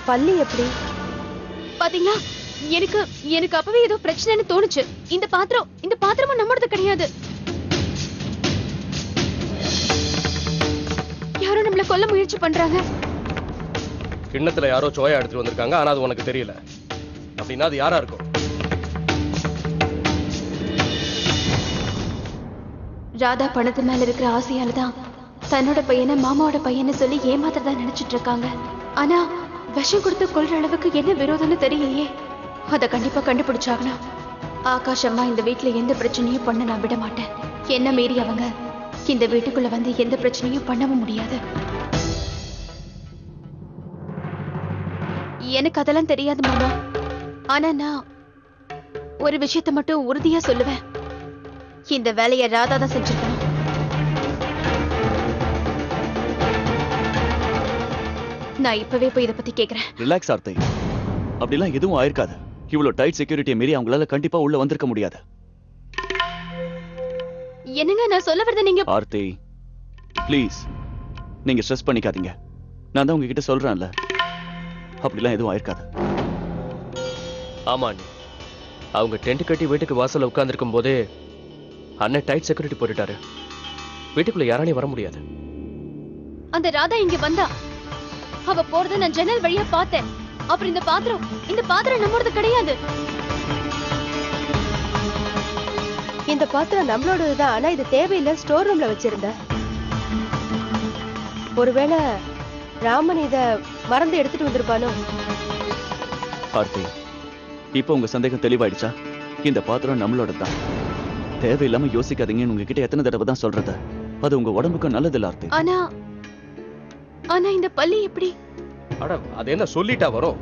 பள்ளி எப்படி பாத்தீங்களா? எனக்கு எனக்கு அப்பவே ஏதோ பிரச்சனைன்னு தோணுச்சு. இந்த பாத்திரமும் நம்மளது கிடையாது. யாரோ நம்மள கொல்ல முயற்சி பண்றாங்க. கிண்ணத்துல யாரோ சோயா எடுத்துட்டு வந்திருக்காங்க. ஆனா அது உனக்கு தெரியல. அப்படின்னா அது யாரா இருக்கும்? ராதா பணத்து மேல இருக்கிற ஆசையாலதான் தன்னோட பையனை மாமாவோட பையனை சொல்லி ஏமாத்திரதா நினைச்சிட்டு இருக்காங்க. ஆனா விஷம் கொடுத்து கொல்ற அளவுக்கு என்ன விரோதம்னு தெரியலையே. அத கண்டிப்பா கண்டுபிடிச்சாகணும். ஆகாஷ் அம்மா இந்த வீட்டுல எந்த பிரச்சனையும் பண்ண நான் விட மாட்டேன். என்ன மீறி அவங்க இந்த வீட்டுக்குள்ள வந்து எந்த பிரச்சனையும் பண்ணவும் முடியாது. எனக்கு அதெல்லாம் தெரியாது மாமா. ஆனா நான் ஒரு விஷயத்த மட்டும் உறுதியா சொல்லுவேன். இந்த வேலையை ராதா தான் செஞ்சிருக்கணும். நான் இப்பவே போய் இதை பத்தி கேக்குறேன். ரிலாக்ஸ் ஆர்த்தி. அப்படிலாம் எதுவும் ஆயிருக்காது. இவ்வளவு டைட் செக்யூரிட்டியை மீறி அவங்களால கண்டிப்பா உள்ள வந்திருக்க முடியாது. என்னங்க நான் சொல்ல வரத நீங்க ஆர்த்தி ப்ளீஸ் நீங்க ஸ்ட்ரெஸ் பண்ணிக்காதீங்க. நான் தான் உங்ககிட்ட சொல்றேன்ல, அப்படிலாம் எதுவும் ஆயிருக்காது. ஆமா அண்ணி, அவங்க டென்ட் கட்டி வீட்டுக்கு வாசல்ல உட்கார்ந்துருக்கும் போதே அண்ணன் டைட் செக்யூரிட்டி போட்டுட்டாரு. வீட்டுக்குள்ள யாராலையும் வர முடியாது. அந்த ராதா இங்க வந்தா. அவ போறத நான் ஜன்னல் வழியா பார்த்தேன். அப்புறம் இந்த பாத்திரம் நம்மளோடது கிடையாது. இந்த பாத்திரம் நம்மளோடதுதான். ஆனா இது தேவையில்லை, ஸ்டோர் ரூம்ல வச்சிருந்த. ஒருவேளை ராமன் இத மறந்து எடுத்துட்டு வந்திருப்பானோ? ஆர்த்தி, இப்போ உங்க சந்தேகம் தெளிவாயிடுச்சா? இந்த பாத்திரம் நம்மளோட தான். தேவையில்லாம யோசிக்காதீங்கன்னு உங்ககிட்ட எத்தனை தடவை தான் சொல்றது? அது உங்க உடம்புக்கு நல்லதில்ல ஆர்த்தி. ஆனா இந்த பள்ளி எப்படி? அட அது என்ன சொல்லிட்டா வரும்?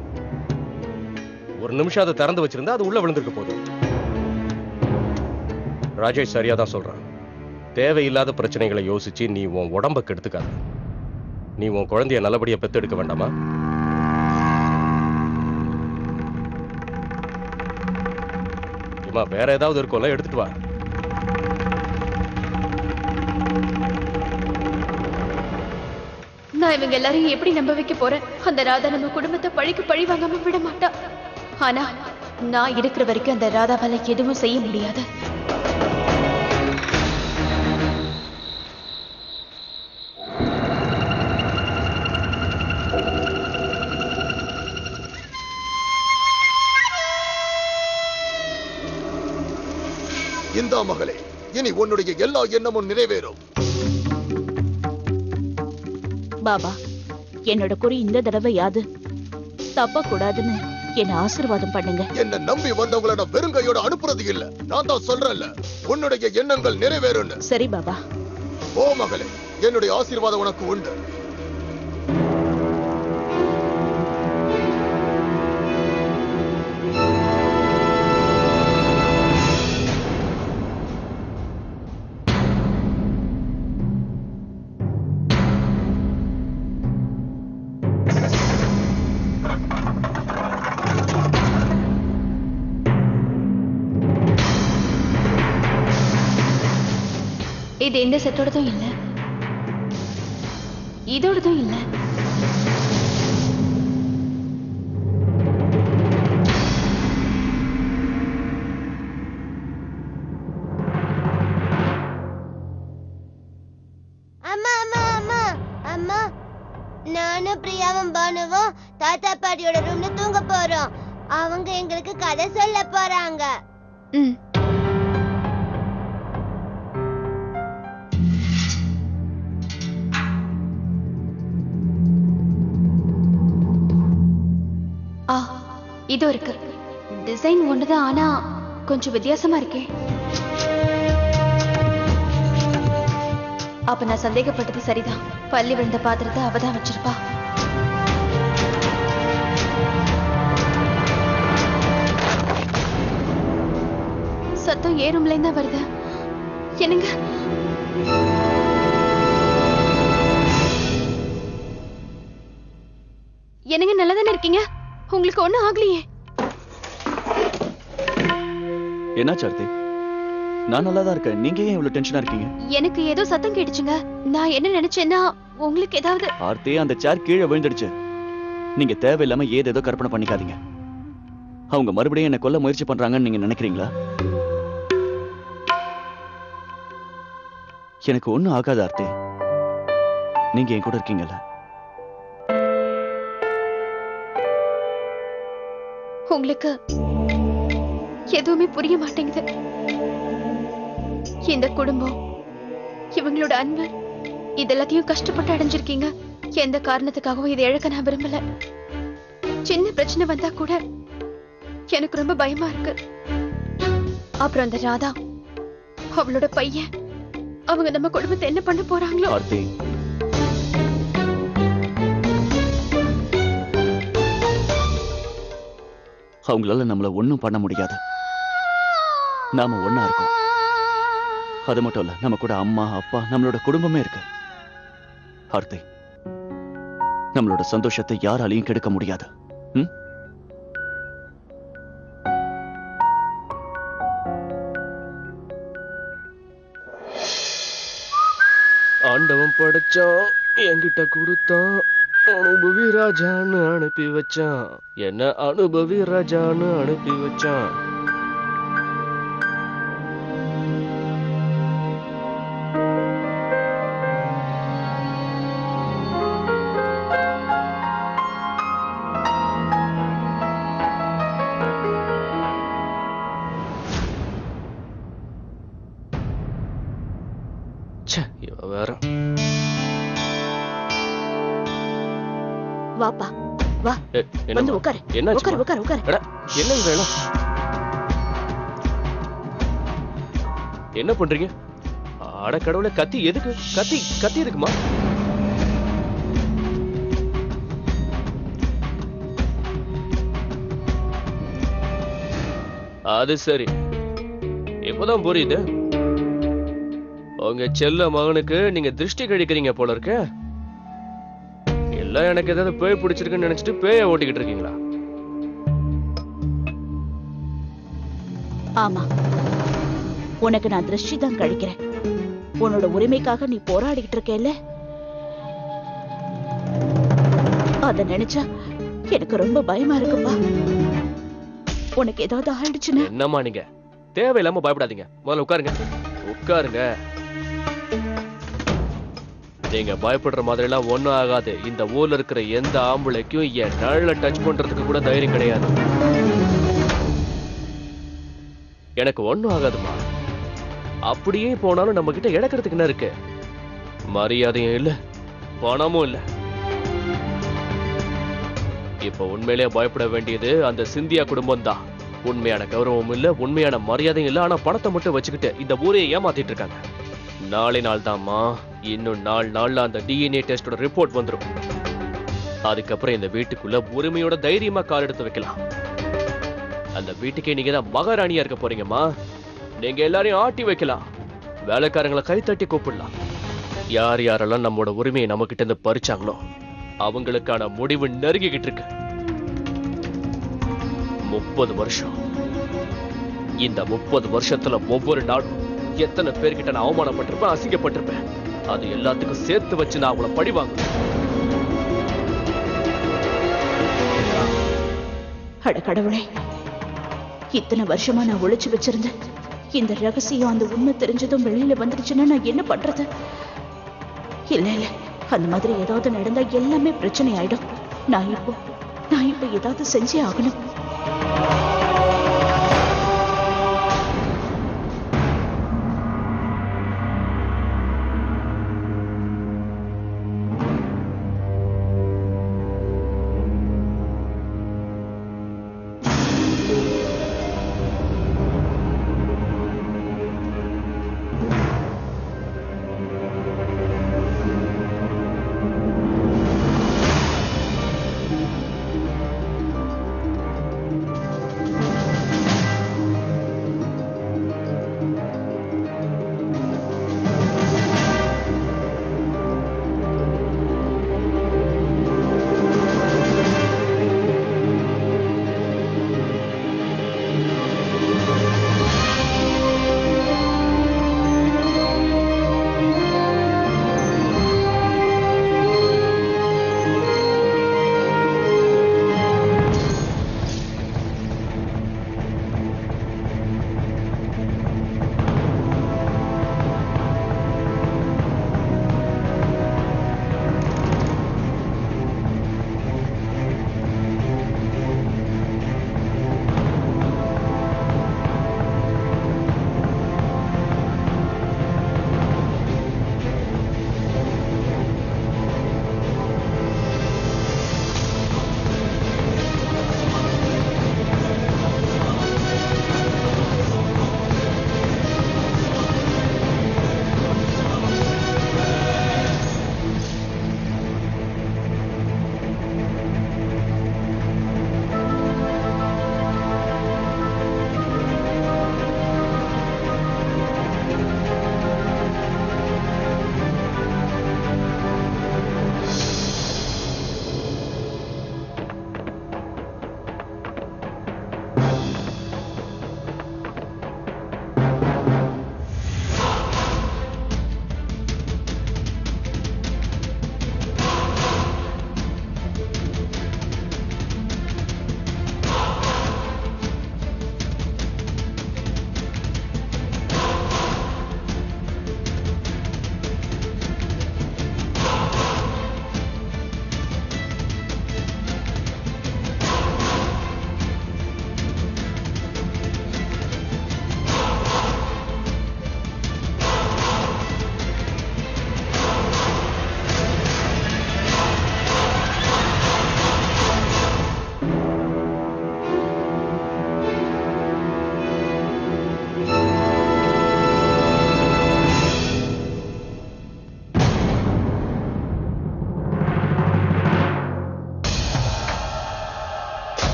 ஒரு நிமிஷம் அதை திறந்து வச்சிருந்தா அது உள்ள விழுந்திருக்க போகுது. ராஜேஷ் சரியா தான் சொல்றான். தேவையில்லாத பிரச்சனைகளை யோசிச்சு நீ உன் உடம்ப கெடுத்துக்காத. நீ உன் குழந்தைய நல்லபடியா பெத்தெடுக்க வேண்டாமா? வேற ஏதாவது இருக்கும்ல, எடுத்துட்டு வா. நான் இவங்க எல்லாரையும் எப்படி நம்ப வைக்க போறேன்? அந்த ராதா நம்ம குடும்பத்தை பழிக்கு பழி வாங்காம விட மாட்டா. ஆனா நான் இருக்கிற வரைக்கும் அந்த ராதாவால எதுவும் செய்ய முடியாது. இந்த மகளே, இனி உன்னுடைய எல்லா எண்ணமும் நிறைவேறும். பாபா, என்னோட குறி இந்த தடவை யாது தப்ப கூடாதுன்னு என்ன ஆசீர்வாதம் பண்ணுங்க. என்ன நம்பி வந்தவங்கள வெறுங்கையோட அனுப்புறது இல்ல. நான் தான் சொல்றேன்ல, உன்னுடைய எண்ணங்கள் நிறைவேறும். சரி பாபா. ஓ மகளே, என்னுடைய ஆசீர்வாதம் உனக்கு உண்டு. இது எந்த செட்டோடதும் இல்ல, இதோடதும் இல்ல. அம்மா அம்மா அம்மா அம்மா, நானும் பிரியாவும் பானுவும் தாத்தா பாட்டியோட ரூம்ல தூங்க போறோம். அவங்க எங்களுக்கு கதை சொல்ல போறாங்க. இது இருக்கு. டிசைன் ஒண்ணுதான், ஆனா கொஞ்சம் வித்தியாசமா இருக்கே. அப்ப நான் சந்தேகப்பட்டது சரிதான். பள்ளி விழுந்த பாத்திரத்தை அவதான் வச்சிருப்பா. சத்தம் ஏ ரூம்ல இருந்தா வருது. என்னங்க? என்னங்க, நல்லதானே இருக்கீங்க? உங்களுக்கு ஒண்ணும் ஆகலையே? என்னாச்சு ஆர்த்தி? நான் நல்லா தான் இருக்கேன். நீங்க ஏன் இவ்வளவு டென்ஷனா இருக்கீங்க? எனக்கு ஏதோ சத்தம் கேட்டுச்சுங்க. நான் என்ன நினைச்சேன்னா உங்களுக்கு ஏதாவது. ஆர்த்தி, அந்த சேர் கீழே விழுந்துடுச்சு. நீங்க தேவையில்லாம ஏதேதோ கற்பனை பண்ணிக்காதீங்க. அவங்க மறுபடியும் என்ன கொல்ல முயற்சி பண்றாங்கன்னு நீங்க நினைக்கிறீங்களா? எனக்கு ஒண்ணும் ஆகாது ஆர்த்தி. நீங்க என் கூட இருக்கீங்கல்ல. உங்களுக்கு எதுவுமே புரிய மாட்டேங்குது. இந்த குடும்பம், இவங்களோட அன்பு, இதெல்லாத்தையும் கஷ்டப்பட்டு அடைஞ்சிருக்கீங்க. எந்த காரணத்துக்காகவும் இதை இழக்க நான் விரும்பல. சின்ன பிரச்சனை வந்தா கூட எனக்கு ரொம்ப பயமா இருக்கு. அப்புறம் அந்த ராதா, அவளோட பையன், அவங்க நம்ம குடும்பத்தை என்ன பண்ண போறாங்களோ. ஆர்த்தி, அவங்களால நம்மள ஒண்ணும் பண்ண முடியாது. நாம ஒண்ணா இருக்கோம். அது மட்டும் இல்ல, நம்ம கூட அம்மா, அப்பா, நம்மளோட குடும்பமே இருக்கு. ஆர்த்தி, நம்மளோட சந்தோஷத்தை யாராலையும் கெடுக்க முடியாது. ஆண்டவன் படைச்சான், என்கிட்ட கொடுத்தான், அனுபவி ராஜான்னு அனுப்பி வச்சான், என்ன அனுபவி ராஜான்னு அனுப்பி வச்சான். இவ வேற. வாப்பா வா, வந்து உட்காரு. உட்காரு உட்காரு உட்காரு. என்ன வேணும்? என்ன பண்றீங்க? அட கடவுளே, கத்தி எதுக்கு? கத்தி கத்தி இருக்குமா? அது சரி, இப்பதான் புரியுது. உங்க செல்ல மகனுக்கு நீங்க திருஷ்டி கழிக்கிறீங்க போல இருக்க. எல்லாம் எனக்கு ஏதாவது பேய் பிடிச்சிருக்குன்னு நினைச்சிட்டு பேய ஓட்டிக்கிட்டு இருக்கீங்களா? ஆமா, உனக்கு நான் திருஷ்டி தான் கழிக்கிறேன். உன்னோட உரிமைக்காக நீ போராடிக்கிட்டு இருக்கேல்ல, அத நினைச்சா எனக்கு ரொம்ப பயமா இருக்குப்பா. உனக்கு ஏதாவது ஆயிடுச்சுன்னா? என்னம்மா நீங்க தேவையில்லாம பயப்படாதீங்க. முதல்ல உட்காருங்க, உட்காருங்க. நீங்க பயப்படுற மாதிரி எல்லாம் ஒண்ணும் ஆகாது. இந்த ஊர்ல இருக்கிற எந்த ஆம்பளைக்கும் என் நிழல டச் பண்றதுக்கு கூட தைரியம் கிடையாது. எனக்கு ஒண்ணும் ஆகாதுமா. அப்படியே போனாலும் நம்ம கிட்ட இழக்கிறதுக்கு என்ன இருக்கு? மரியாதையும் இல்ல, பணமும் இல்ல. இப்ப உண்மையிலேயே பயப்பட வேண்டியது அந்த சிந்தியா குடும்பம் தான். உண்மையான கௌரவம் இல்ல, உண்மையான மரியாதையும் இல்ல, ஆனா பணத்தை மட்டும் வச்சுக்கிட்டு இந்த ஊரையை ஏமாத்திட்டு இருக்காங்க. நாளை நாள் தான்மா, இன்னும் 4 நாள்ல அந்த டிஎன்ஏ டெஸ்டோட ரிப்போர்ட் வந்துடும். அதுக்கப்புறம் இந்த வீட்டுக்குள்ள உரிமையோட தைரியமா கால் எடுத்து வைக்கலாம். அந்த வீட்டுக்கே நீங்க தான் மகாராணியா இருக்க போறீங்கம்மா. நீங்க எல்லாரையும் ஆட்டி வைக்கலாம், வேலைக்காரங்களை கை தட்டி கூப்பிடலாம். யார் யாரெல்லாம் நம்மளோட உரிமையை நம்ம கிட்ட இருந்து பறிச்சாங்களோ அவங்களுக்கான முடிவு நெருங்கிக்கிட்டு இருக்கு. 30 வருஷம். இந்த 30 வருஷத்துல ஒவ்வொரு நாளும் எத்தனை பேர்கிட்ட நான் அவமானப்பட்டிருப்பேன், அசிங்கப்பட்டிருப்பேன். அது எல்லாத்துக்கும் சேர்த்து வச்சு நான் அவங்கள பழிவாங்க. அட கடவுளே, இத்தனை வருஷமா நான் ஒளிச்சு வச்சிருந்தேன். இந்த ரகசியம், அந்த உண்மை தெரிஞ்சதும் வெளியில வந்துருச்சுன்னா நான் என்ன பண்றது? இல்ல இல்ல, அந்த மாதிரி ஏதாவது நடந்தா எல்லாமே பிரச்சனை ஆயிடும். நான் இப்போ ஏதாவது செஞ்சே ஆகணும்.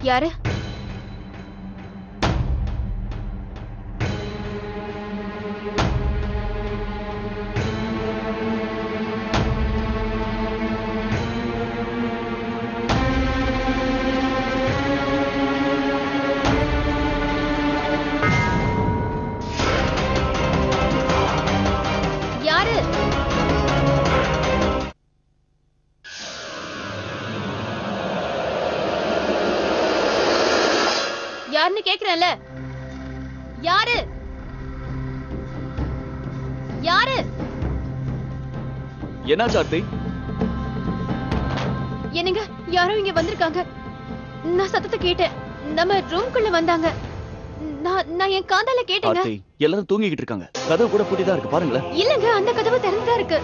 யாரு? யாரு? யாருன்னு கேக்குறேன்ல. யாரு? யாரு? என்னாச்சு ஆர்த்தி? என்னங்க, யாரோ இங்க வந்திருக்காங்க. நான் சத்தத்தை கேட்டேன். நம்ம ரூம்குள்ள வந்தாங்க. நான் என் காதால கேட்டேங்க. ஆர்த்தி, எல்லாரும் தூங்கிக்கிட்டு இருக்காங்க. கதவு கூட பூட்டிதான் இருக்கு, பாருங்களேன். இல்லங்க, அந்த கதவு திறந்துதான் இருக்கு.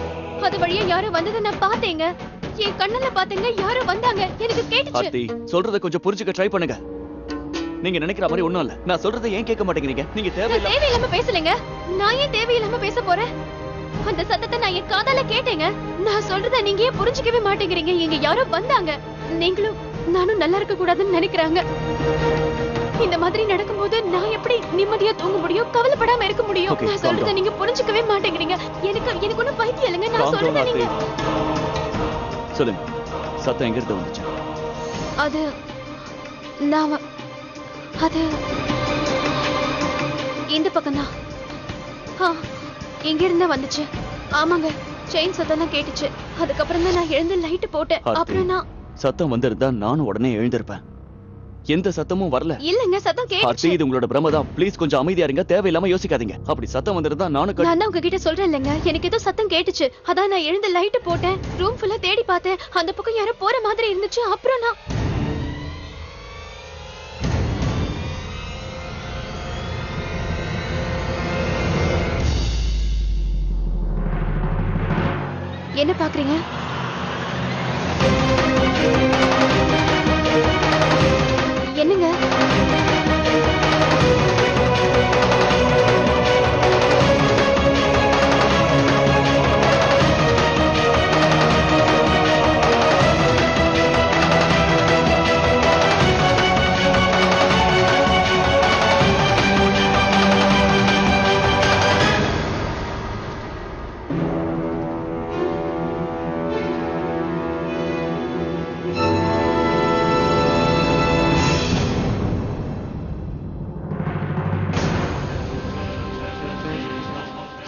அது வழியா யாரோ வந்ததை நான் பார்த்தேங்க. என் கண்ணால பார்த்தேங்க, யாரோ வந்தாங்க. எனக்கு கேட்டுச்சு. ஆர்த்தி, சொல்றத கொஞ்சம் புரிஞ்சுக்க ட்ரை பண்ணுங்க. நீங்க நினைக்கிற மாதிரி ஒண்ணும் இல்ல. நான் சொல்றதை ஏன் கேட்க மாட்டேங்கிறீங்க? நீங்க நான் தேவையில்ல. தேவையில்லாம பேசலைங்க. நான் ஏன் தேவையில்லாம பேச போறேன்? அந்த சத்தத்தை நான் என் காதால கேட்டேங்க. நான் சொல்றதை நீங்க ஏன் புரிஞ்சுக்கவே மாட்டேங்கிறீங்க? இங்க யாரோ வந்தாங்க. நீங்களும் நானும் நல்லா இருக்க கூடாதுன்னு நினைக்கிறாங்க. இந்த மாதிரி நடக்கும்போது நான் எப்படி நிம்மதியா தூங்க முடியும், கவலைப்படாம இருக்க முடியும்? Okay, நான் சொல்றதை நீங்க புரிஞ்சுக்கவே மாட்டேங்கிறீங்க. எனக்கு ஒண்ணும் பைத்தியம் இல்லைங்க. நான் Calm down, சொல்றதை ஆர்த்தி. நீங்க சொல்லுங்க, சத்தம் எங்க இருந்து வந்துச்சு? அது நான் அது இந்த பக்கம் தான். இங்க இருந்தா வந்துச்சு. ஆமாங்க, செயின் சத்தம் தான் கேட்டுச்சு. அதுக்கப்புறம் தான் நான் எழுந்து லைட் போட்டேன். ஆர்த்தி, அப்புறம் நான் சத்தம் வந்திருந்தா நானும் உடனே எழுந்திருப்பேன். எந்த சத்தமும் வரல. இல்லங்க, சத்தம் ஆர்த்தி, கேட்டுச்சு. இது உங்களோட பிரமதான். ப்ளீஸ் கொஞ்சம் அமைதியா இருங்க. தேவையில்லாம யோசிக்காதீங்க. அப்படி சத்தம் வந்திருந்தா நானும் நான் தான் உங்ககிட்ட சொல்றேன் இல்லங்க, எனக்கு ஏதோ சத்தம் கேட்டுச்சு. அதான் நான் எழுந்து லைட் போட்டேன். ரூம் ஃபுல்லா தேடி பார்த்தேன். அந்த பக்கம் யாரோ போற மாதிரி இருந்துச்சு. அப்புறம் நான் என்ன பாக்குறீங்க? என்னங்க?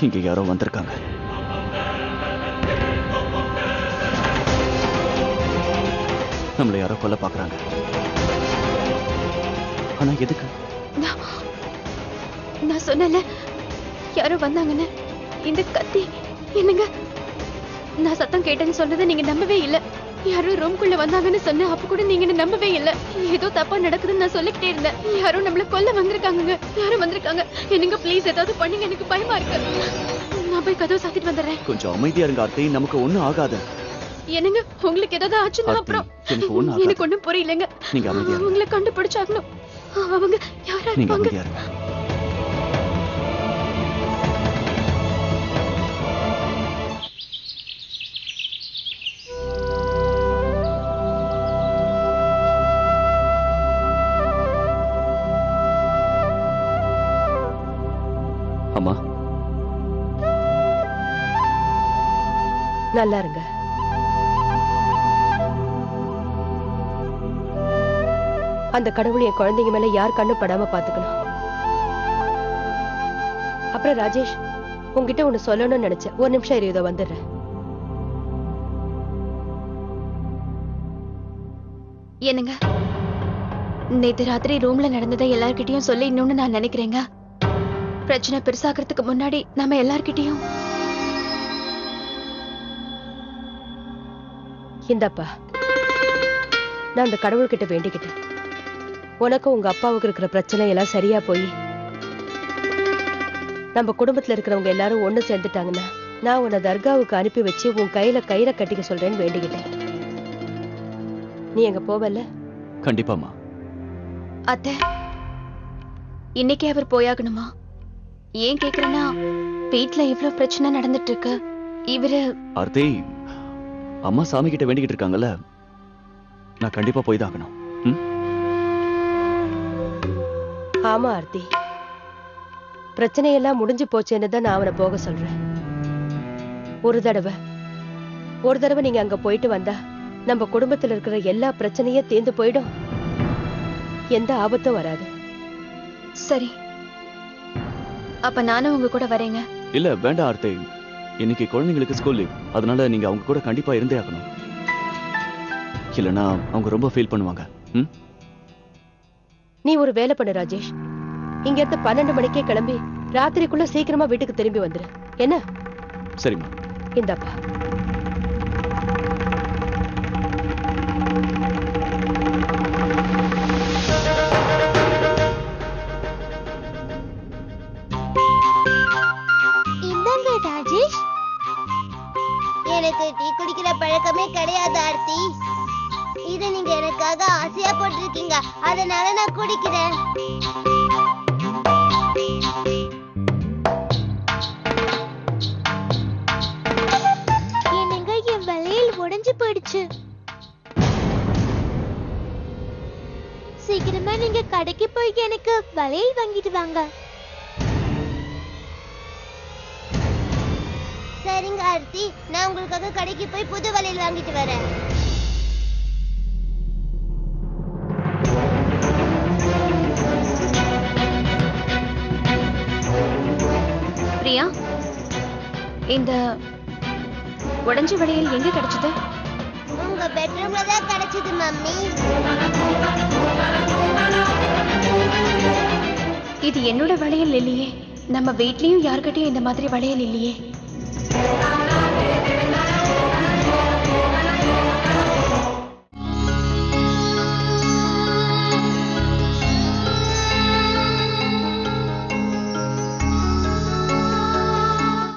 இங்க யாரோ வந்திருக்காங்க. நம்மள யாரோ கொல்ல பாக்குறாங்க. ஆனா எதுக்கு? நான் சொன்னல யாரோ வந்தாங்கன்னு. இந்த கத்தி என்னங்க? நான் சத்தம் கேட்டேன்னு சொன்னதை நீங்க நம்பவே இல்ல. யாரோ ரூம்குள்ள வந்தாங்கன்னு சொன்ன அப்ப கூட நீங்க என்ன நம்பவே இல்ல. ஏதோ தப்பா நடக்குதுன்னு நான் சொல்லிக்கிட்டே இருந்தேன். யாரோ நம்மள கொல்ல வந்திருக்காங்க. யாரோ வந்திருக்காங்க. என்னங்க ப்ளீஸ் ஏதாவது பண்ணுங்க, எனக்கு பயமா இருக்கு. நான் போய் கதவை சாத்திட்டு வந்துடுறேன். கொஞ்சம் அமைதியா இருங்க ஆர்த்தி, நமக்கு ஒண்ணும் ஆகாது. என்னங்க, உங்களுக்கு ஏதாவது ஆச்சுன்னா ஆர்த்தி, அப்புறம் எனக்கு ஒண்ணும் ஆகாது. எனக்கு ஒண்ணும் புரியலங்க. நீங்க அமைதியா இருங்க. உங்களை கண்டுபிடிச்சாகணும். அவங்க யாரா நீங்க இருப்பாங்க? அமைதியா இருங்க. அம்மா, நல்லா இருங்க. அந்த கடவுள் என் குழந்தைங்க மேல யார் கண்ணு படாம பாத்துக்கணும். அப்புறம் ராஜேஷ், உன்கிட்ட ஒண்ணு சொல்லணும்னு நினைச்சேன். ஒரு நிமிஷம் இரு, இதோ வந்துடுறேன். என்னங்க, நேத்து ராத்திரி ரூம்ல நடந்ததை எல்லார்கிட்டயும் சொல்லிடணும்னு நான் நினைக்கிறேங்க. பிரச்சனை பெருசாகிறதுக்கு முன்னாடி நம்ம எல்லார்கிட்டயும். இந்தாப்பா, நான் அந்த கடவுள்கிட்ட வேண்டிக்கிட்டேன். உனக்கும் உங்க அப்பாவுக்கு இருக்கிற பிரச்சனை எல்லாம் சரியா போய் நம்ம குடும்பத்துல இருக்கிறவங்க எல்லாரும் ஒண்ணு சேர்ந்துட்டாங்கன்னா நான் உன்னை தர்காவுக்கு அனுப்பி வச்சு உன் கையில கயிறை கட்டிக்க சொல்றேன்னு வேண்டிக்கிட்டேன். நீ எங்க போவல? கண்டிப்பாமா. அத்தை, இன்னைக்கே அவர் போயாகணுமா? ஏன் கேக்குறேன்னா, வீட்ல இவ்ளோ பிரச்சனை நடந்துட்டு இருக்கு. இவரு ஆர்த்தி, அம்மா சாமி கிட்ட வேண்டிக்கிட்டு இருக்காங்கல்ல, நான் கண்டிப்பா போய் தான் ஆகணும். ஆமா ஆர்த்தி, பிரச்சனையெல்லாம் முடிஞ்சு போச்சேன்னு தான் நான் அவனை போக சொல்றேன். ஒரு தடவை நீங்க அங்க போயிட்டு வந்தா நம்ம குடும்பத்துல இருக்கிற எல்லா பிரச்சனையும் தீர்ந்து போயிடும், எந்த ஆபத்தும் வராது. சரி, அப்ப நானும் உங்க கூட வரேங்க. இல்ல வேண்டாம் ஆர்த்தி, இன்னைக்கு குழந்தைங்களுக்கு ஸ்கூல் லீவ், அதனால நீங்க அவங்க கூட கண்டிப்பா இருந்தே ஆகணும். இல்லனா அவங்க ரொம்ப ஃபீல் பண்ணுவாங்க. நீ ஒரு வேலை பண்ணு ராஜேஷ், இங்க இருந்து 12 மணிக்கே கிளம்பி ராத்திரிக்குள்ள சீக்கிரமா வீட்டுக்கு திரும்பி வந்துரு. என்ன? சரிம்மா. இந்தாப்பா. இந்தாங்க ராஜேஷ். எனக்கு டீ குடிக்கிற பழக்கமே கிடையாது ஆர்த்தி. இத நீங்க எனக்காக ஆசையா போட்டிருக்கீங்க, அதனால நான் குடிக்கிறேன். என்னங்க, என் வளையல் உடைஞ்சு போயிடுச்சு. சீக்கிரமா நீங்க கடைக்கு போய் எனக்கு வளையல் வாங்கிட்டு வாங்க. சரிங்க ஆர்த்தி, நான் உங்களுக்காக கடைக்கு போய் புது வளையல் வாங்கிட்டு வரேன். பிரியா, இந்த உடைஞ்ச வளையல் எங்க கிடைச்சது? உங்க பெட்ரூம்ல தான் கிடைச்சது மம்மி. இது என்னோட வளையல் இல்லையே. நம்ம வீட்லயும் யார்கிட்டயும் இந்த மாதிரி வளையல் இல்லையே.